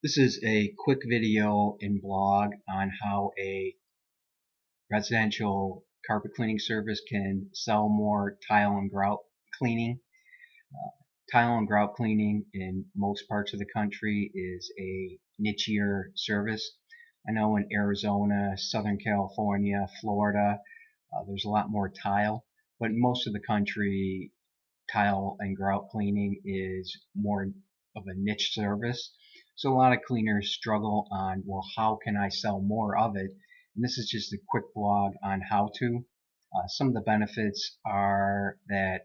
This is a quick video and blog on how a residential carpet cleaning service can sell more tile and grout cleaning. Uh, Tile and grout cleaning in most parts of the country is a nichier service. I know in Arizona, Southern California, Florida, there's a lot more tile, but in most of the country, tile and grout cleaning is more of a niche service. So a lot of cleaners struggle on, well, how can I sell more of it? And this is just a quick blog on how to. Some of the benefits are that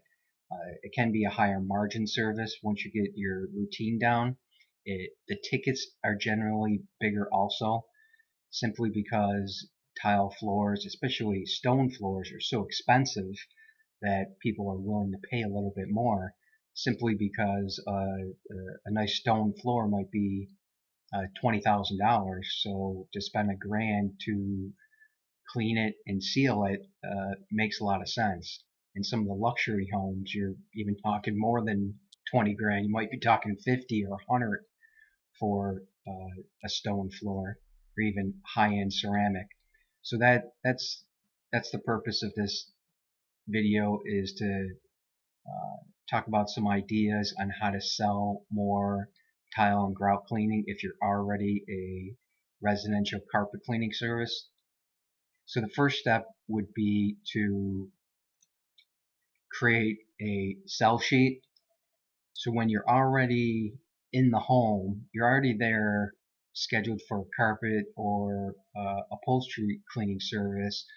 it can be a higher margin service once you get your routine down. The tickets are generally bigger also, simply because tile floors, especially stone floors, are so expensive that people are willing to pay a little bit more, simply because a nice stone floor might be $20,000. So to spend $1,000 to clean it and seal it makes a lot of sense. In some of the luxury homes, you're even talking more than 20 grand. You might be talking 50 or 100 for a stone floor, or even high-end ceramic. So that's the purpose of this video, is to talk about some ideas on how to sell more tile and grout cleaning if you're already a residential carpet cleaning service. So the first step would be to create a sell sheet. So when you're already in the home, you're already there scheduled for a carpet or upholstery cleaning service,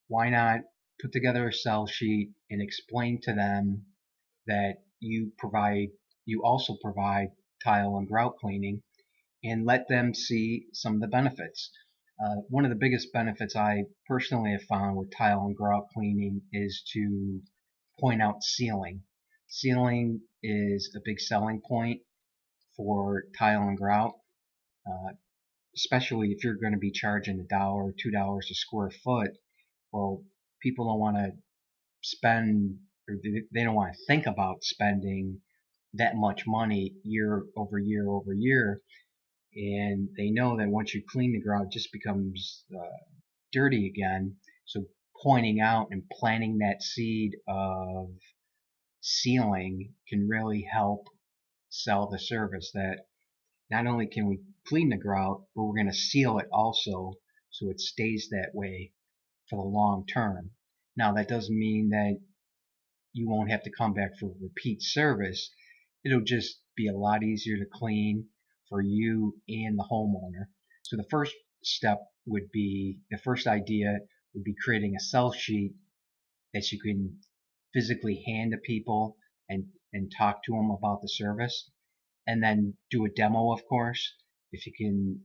why not put together a sell sheet and explain to them that you also provide tile and grout cleaning, and let them see some of the benefits. One of the biggest benefits I personally have found with tile and grout cleaning is to point out sealing. Sealing is a big selling point for tile and grout, especially if you're going to be charging $1 or $2 a square foot. Well, people don't want to spend, or they don't want to think about spending that much money year over year over year, and they know that once you clean the grout, it just becomes dirty again. So pointing out and planting that seed of sealing can really help sell the service, that not only can we clean the grout, but we're going to seal it also, so it stays that way for the long term. Now, that doesn't mean that you won't have to come back for repeat service. It'll just be a lot easier to clean for you and the homeowner. So the first idea would be creating a sell sheet that you can physically hand to people and talk to them about the service, and then do a demo, of course. If you can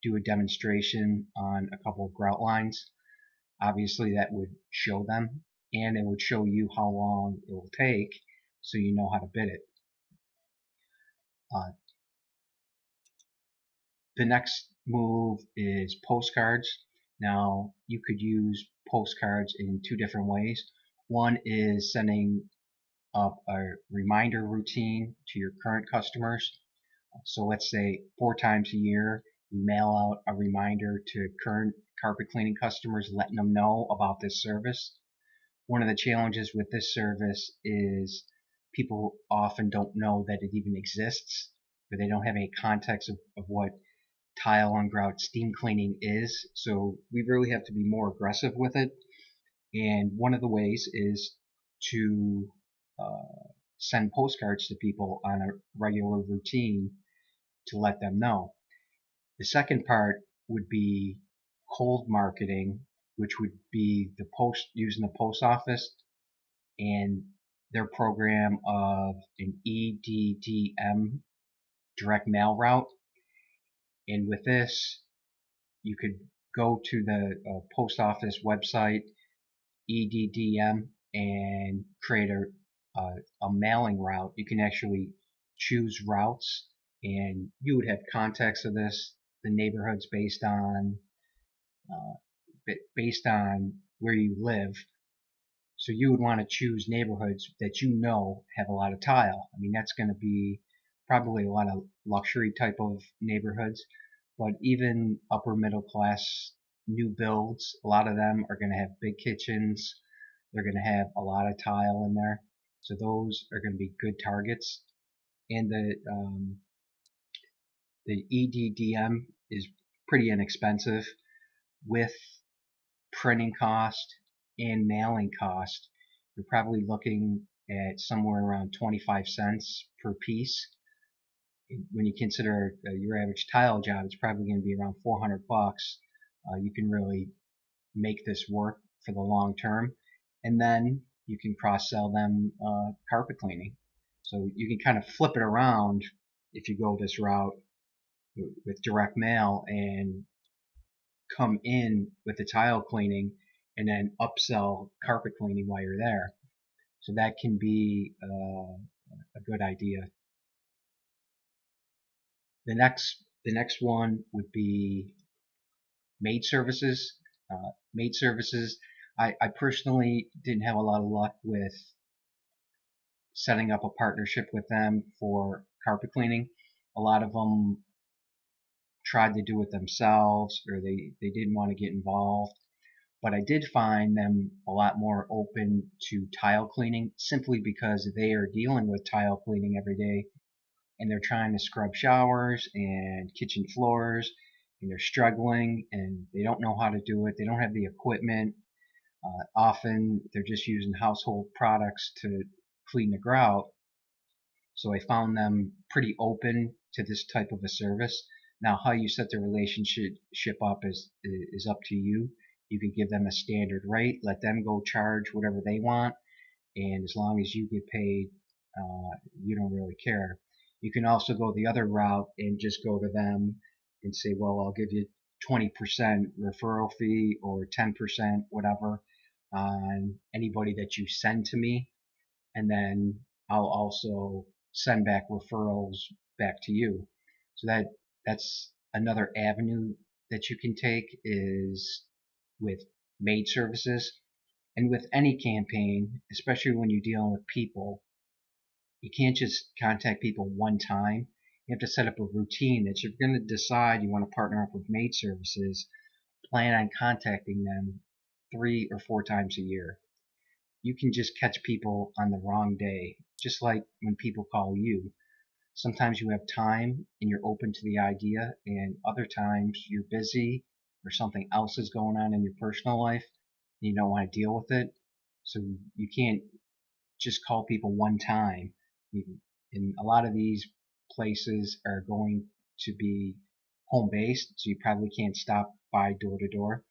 do a demonstration on a couple of grout lines, obviously that would show them, and it would show you how long it will take, so you know how to bid it. The next move is postcards. Now, you could use postcards in two different ways. One is sending up a reminder routine to your current customers. So let's say 4 times a year, you mail out a reminder to current carpet cleaning customers, letting them know about this service. One of the challenges with this service is people often don't know that it even exists, or they don't have any context of what tile and grout steam cleaning is. So we really have to be more aggressive with it. And one of the ways is to send postcards to people on a regular routine to let them know. The second part would be cold marketing, which would be using the post office and their program of an EDDM, direct mail route. And with this, you could go to the post office website, EDDM, and create a mailing route. You can actually choose routes, and you would have context of this, the neighborhoods based on where you live. So you would want to choose neighborhoods that you know have a lot of tile. I mean, that's going to be probably a lot of luxury type of neighborhoods, but even upper middle class new builds, a lot of them are going to have big kitchens. They're going to have a lot of tile in there. So those are going to be good targets. And the EDDM is pretty inexpensive with printing cost and mailing cost. You're probably looking at somewhere around 25 cents per piece. When you consider your average tile job, it's probably going to be around 400 bucks. You can really make this work for the long term, and then you can cross-sell them carpet cleaning. So you can kind of flip it around if you go this route with direct mail and come in with the tile cleaning and then upsell carpet cleaning while you're there. So that can be a good idea. The next one would be Maid Services. Maid Services, I personally didn't have a lot of luck with setting up a partnership with them for carpet cleaning. A lot of them tried to do it themselves, or they didn't want to get involved. But I did find them a lot more open to tile cleaning simply because they are dealing with tile cleaning every day, and they're trying to scrub showers and kitchen floors, and they're struggling and they don't know how to do it. They don't have the equipment. Often they're just using household products to clean the grout. So I found them pretty open to this type of a service. Now, how you set the relationship up is up to you. You can give them a standard rate, let them go charge whatever they want, and as long as you get paid, you don't really care. You can also go the other route and just go to them and say, well, I'll give you 20% referral fee or 10%, whatever, on anybody that you send to me, and then I'll also send back referrals back to you. So that's another avenue that you can take, is with Maid Services. And with any campaign, especially when you're dealing with people, you can't just contact people one time. You have to set up a routine that you're going to decide you want to partner up with Maid Services. Plan on contacting them 3 or 4 times a year. You can just catch people on the wrong day, just like when people call you. Sometimes you have time and you're open to the idea, and other times you're busy or something else is going on in your personal life and you don't want to deal with it. So you can't just call people one time. And a lot of these places are going to be home based, so you probably can't stop by door to door.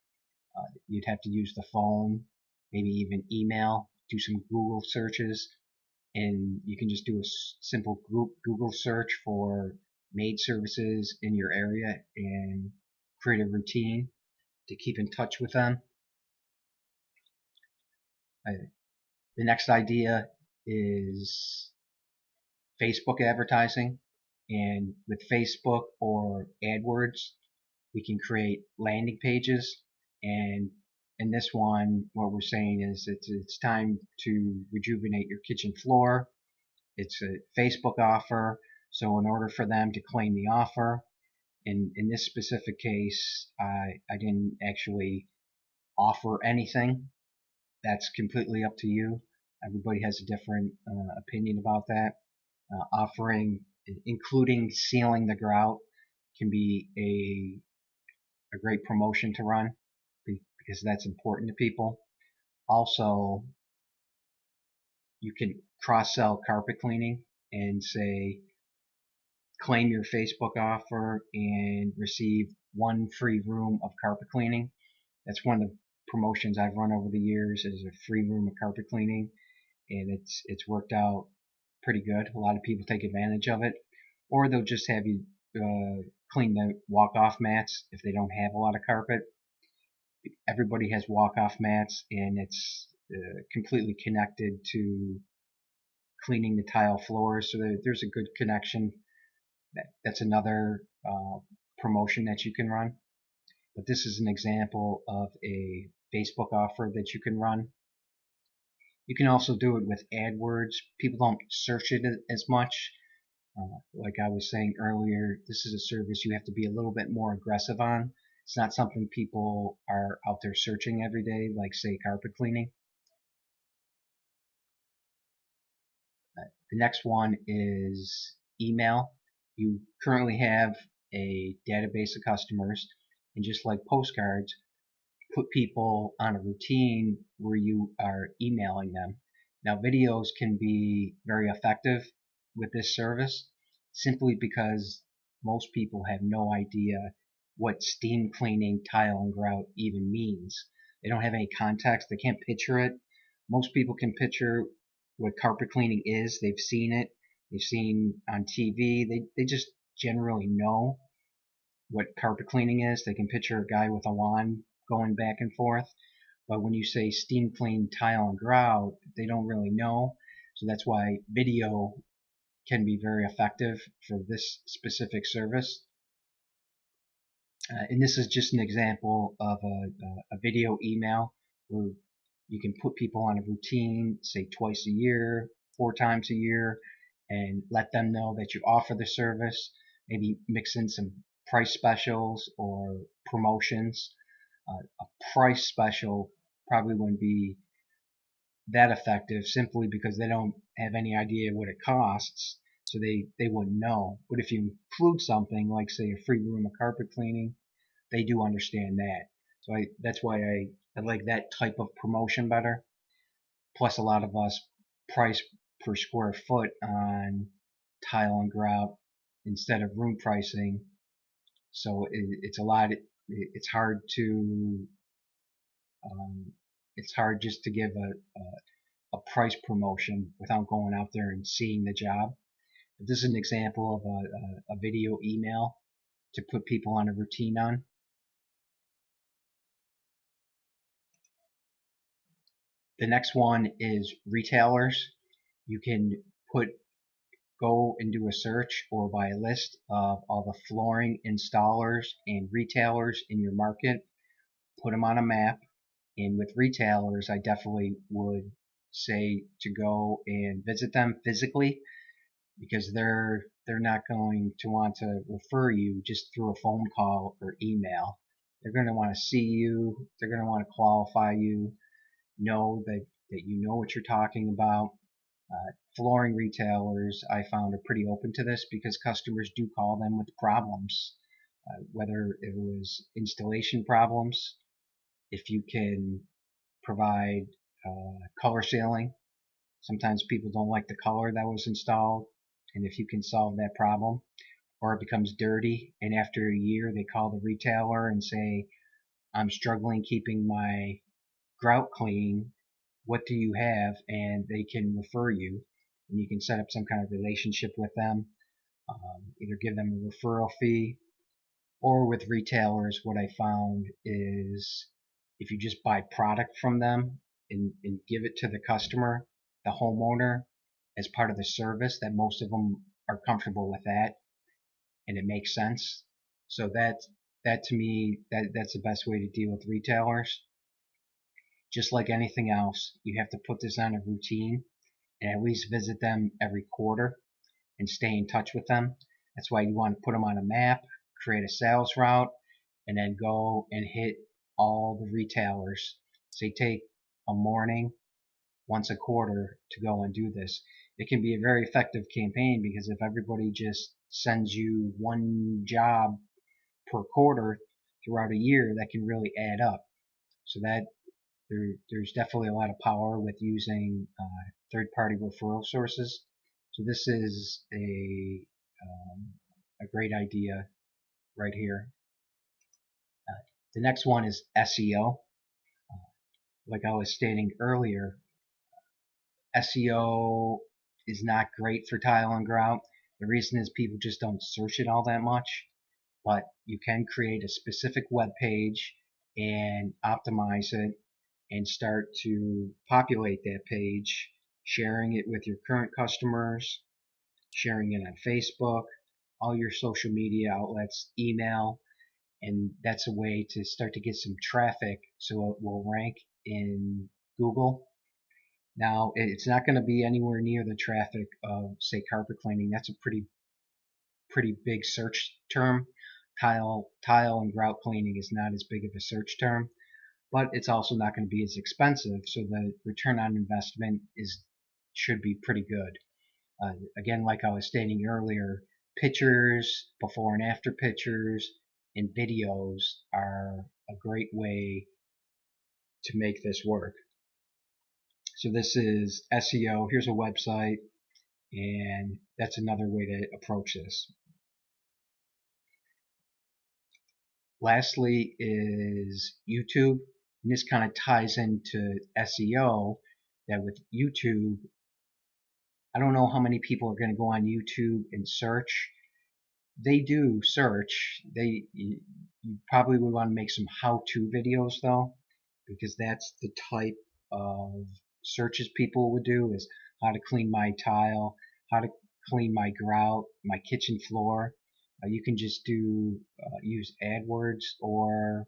You'd have to use the phone, maybe even email, do some Google searches, and you can just do a simple Google search for Maid Services in your area and create a routine to keep in touch with them. The next idea is Facebook advertising, and with Facebook or AdWords, we can create landing pages. And in this one, what we're saying is it's time to rejuvenate your kitchen floor. It's a Facebook offer, so in order for them to claim the offer, in this specific case, I didn't actually offer anything. That's completely up to you. Everybody has a different opinion about that. Offering, including sealing the grout, can be a great promotion to run because that's important to people. Also, you can cross-sell carpet cleaning and say, claim your Facebook offer and receive 1 free room of carpet cleaning. That's one of the promotions I've run over the years, is a free room of carpet cleaning, and it's worked out pretty good. A lot of people take advantage of it, or they'll just have you clean the walk-off mats if they don't have a lot of carpet. Everybody has walk-off mats, and it's completely connected to cleaning the tile floors, so there's a good connection. That's another promotion that you can run. But this is an example of a Facebook offer that you can run. You can also do it with AdWords. People don't search it as much, Like I was saying earlier, this is a service you have to be a little bit more aggressive on. It's not something people are out there searching every day, like say carpet cleaning. The next one is email. You currently have a database of customers, and just like postcards, put people on a routine where you are emailing them. Now, videos can be very effective with this service simply because most people have no idea what steam cleaning tile and grout even means. They don't have any context, they can't picture it. Most people can picture what carpet cleaning is. They've seen it, they've seen on TV, they just generally know what carpet cleaning is. They can picture a guy with a wand going back and forth. But when you say steam clean tile and grout, they don't really know. So that's why video can be very effective for this specific service. And this is just an example of a video email where you can put people on a routine, say twice a year, 4 times a year, and let them know that you offer the service. Maybe mix in some price specials or promotions. A price special probably wouldn't be that effective simply because they don't have any idea what it costs, so they wouldn't know. But if you include something like, say, a free room of carpet cleaning, they do understand that. So that's why I like that type of promotion better. Plus, a lot of us price per square foot on tile and grout instead of room pricing. So it's a lot. It's hard to it's hard just to give a price promotion without going out there and seeing the job. But this is an example of a video email to put people on a routine on. The next one is retailers. You can go and do a search or buy a list of all the flooring installers and retailers in your market, put them on a map. And with retailers, I definitely would say to go and visit them physically, because they're not going to want to refer you just through a phone call or email. They're going to want to see you. They're going to want to qualify you, know that you know what you're talking about. Flooring retailers, I found, are pretty open to this because customers do call them with problems, whether it was installation problems, if you can provide color sealing. Sometimes people don't like the color that was installed, and if you can solve that problem, or it becomes dirty, and after a year they call the retailer and say, I'm struggling keeping my grout clean, what do you have? And they can refer you, and you can set up some kind of relationship with them, either give them a referral fee, or with retailers, what I found is if you just buy product from them and give it to the customer, the homeowner, as part of the service, that most of them are comfortable with that, and it makes sense. So that to me, that's the best way to deal with retailers. Just like anything else, you have to put this on a routine and at least visit them every quarter and stay in touch with them. That's why you want to put them on a map, create a sales route, and then go and hit all the retailers. Say take a morning once a quarter to go and do this. It can be a very effective campaign because if everybody just sends you one job per quarter throughout a year, that can really add up. So that there's definitely a lot of power with using third-party referral sources. So this is a great idea right here. The next one is SEO. Like I was stating earlier, SEO is not great for tile and grout. The reason is people just don't search it all that much, but you can create a specific web page and optimize it and start to populate that page, sharing it with your current customers, sharing it on Facebook, all your social media outlets, email, and that's a way to start to get some traffic so it will rank in Google. Now, it's not going to be anywhere near the traffic of, say, carpet cleaning. That's a pretty pretty big search term. Tile and grout cleaning is not as big of a search term, but it's also not going to be as expensive, so the return on investment should be pretty good. Again, like I was stating earlier, pictures, before and after pictures, and videos are a great way to make this work. So this is SEO. Here's a website, and that's another way to approach this. Lastly is YouTube, and this kind of ties into SEO, that with YouTube, I don't know how many people are going to go on YouTube and search. They do search. You probably would want to make some how-to videos though, because that's the type of searches people would do, is how to clean my tile, how to clean my grout, my kitchen floor. You can just use AdWords or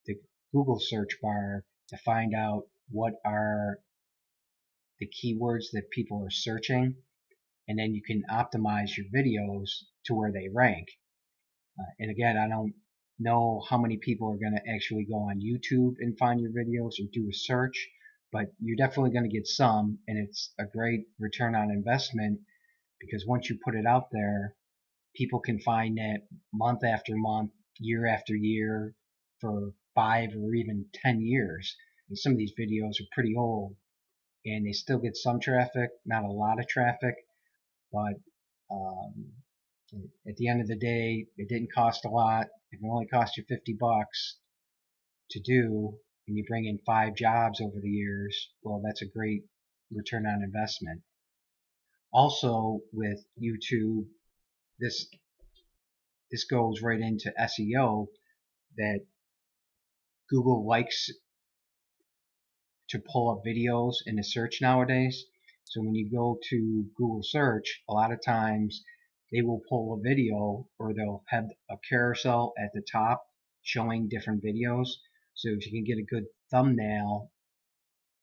the Google search bar to find out what are the keywords that people are searching, and then you can optimize your videos to where they rank. And again, I don't know how many people are going to actually go on YouTube and find your videos or do a search, but you're definitely going to get some, and it's a great return on investment, because once you put it out there, people can find it month after month, year after year, for 5 or even 10 years. And some of these videos are pretty old, and they still get some traffic, not a lot of traffic, but at the end of the day, it didn't cost a lot. If it only cost you $50 to do, and you bring in 5 jobs over the years, well, that's a great return on investment. Also, with YouTube, this goes right into SEO, that Google likes to pull up videos in the search nowadays. So when you go to Google search, a lot of times they will pull a video, or they'll have a carousel at the top showing different videos. So if you can get a good thumbnail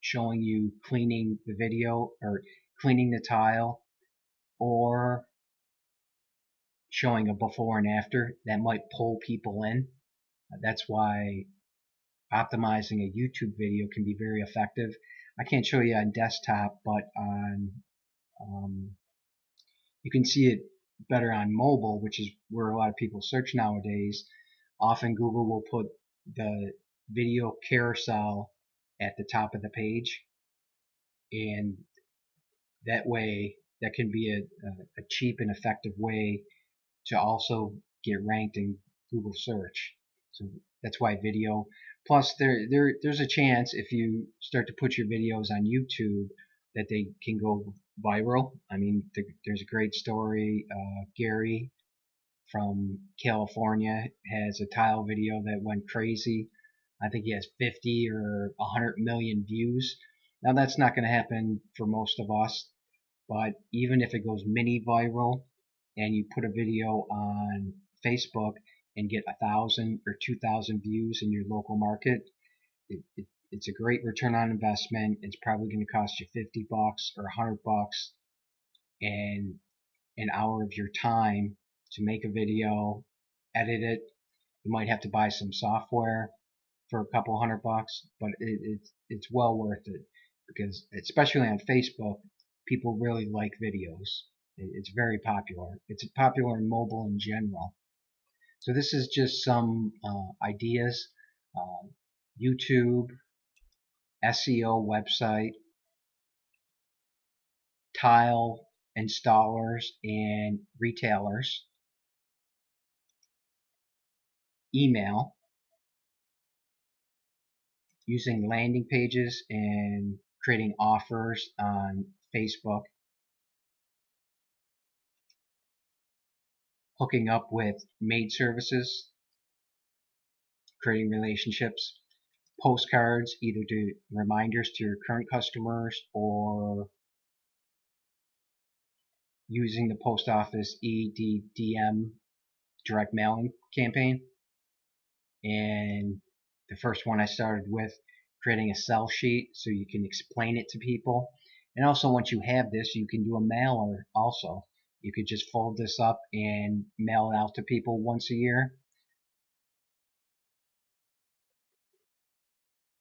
showing you cleaning the video, or cleaning the tile, or showing a before and after, that might pull people in. That's why optimizing a YouTube video can be very effective. I can't show you on desktop, but on you can see it better on mobile, which is where a lot of people search nowadays. Often Google will put the video carousel at the top of the page, and that way that can be a cheap and effective way to also get ranked in Google search. So that's why video. Plus, there's a chance, if you start to put your videos on YouTube, that they can go viral. I mean, there's a great story. Gary from California has a tile video that went crazy. I think he has 50 or 100 million views. Now, that's not going to happen for most of us, but even if it goes mini viral, and you put a video on Facebook and get 1,000 or 2,000 views in your local market, it's a great return on investment. It's probably going to cost you $50 or $100 and an hour of your time to make a video, edit it. You might have to buy some software for a couple $100, but it's well worth it, because especially on Facebook, people really like videos. It's very popular. It's popular in mobile in general. So this is just some ideas. YouTube, SEO website, tile installers and retailers, email, using landing pages and creating offers on Facebook, hooking up with Maid Services, creating relationships, postcards, either to reminders to your current customers, or using the post office EDDM direct mailing campaign. And the first one I started with, creating a sell sheet so you can explain it to people. And also, once you have this, you can do a mailer also. You could just fold this up and mail it out to people once a year.